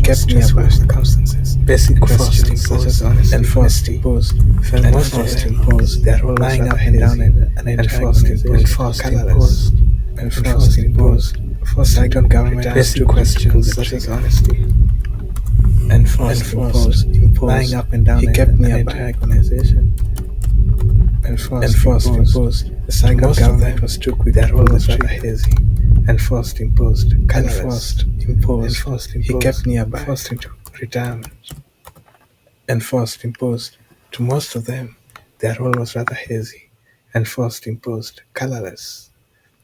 kept nearby circumstances, basic questions such as honesty, enforced, imposed, enforced, imposed, their role lying up and down and enforced, imposed, enforced, imposed, second government basic questions such as honesty, enforced, imposed, lying up and down, he kept nearby organization, enforced, imposed, the cycle government was took with their role was rather hazy, enforced, imposed, enforced, imposed, he kept nearby, forced into retirement, enforced, imposed, to most of them, their role was rather hazy, enforced, imposed, colorless,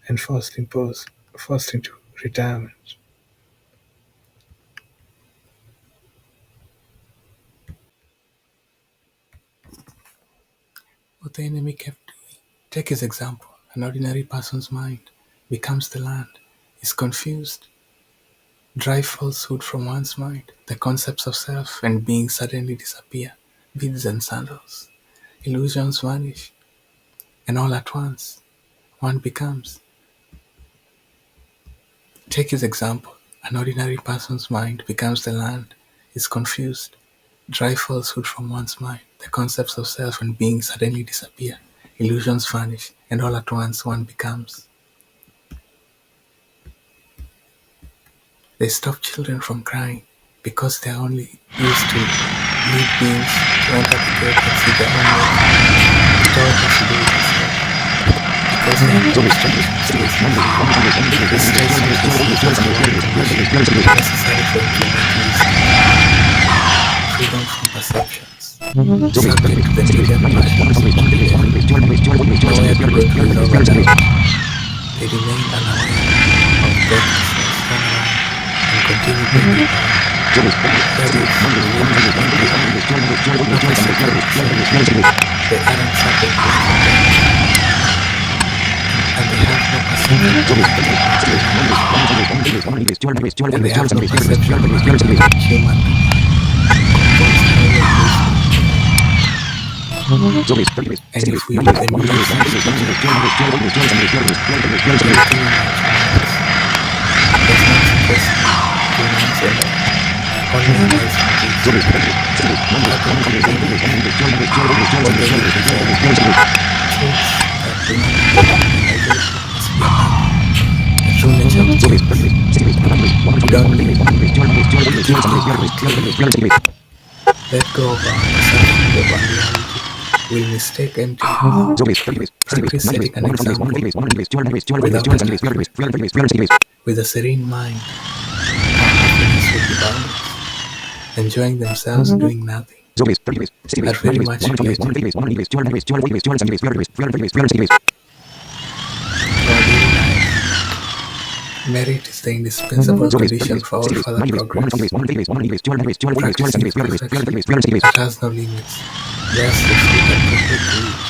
enforced, imposed, forced into retirement. What the enemy kept doing. Take his example. An ordinary person's mind becomes the land, is confused. Drive falsehood from one's mind. The concepts of self and being suddenly disappear. Beads and sandals. Illusions vanish. And all at once, one becomes. Take his example. An ordinary person's mind becomes the land, is confused. Drive falsehood from one's mind. The concepts of self and being suddenly disappear. Illusions vanish, and all at once one becomes. They stop children from crying because they are only used to lead beings to enter the gate and see their own way. It all has to do with itself. Because they are used to this stage necessary for implementing freedom from perceptions. Subject to the media passions of nowhere to go to resolve it. They remain unaware of practices, turn around, and continue bringing power. That is, they aren't subject to it. And they have no perception of human. And if we let them use let go of our perception of reality. Will mistake empty. Practice setting an example without attack. With a serene mind, our happiness will be boundless, enjoying themselves doing nothing. Are very much merit is the indispensable condition for all further progress. Practicing perfection that has no limits. There's the fruit of perfect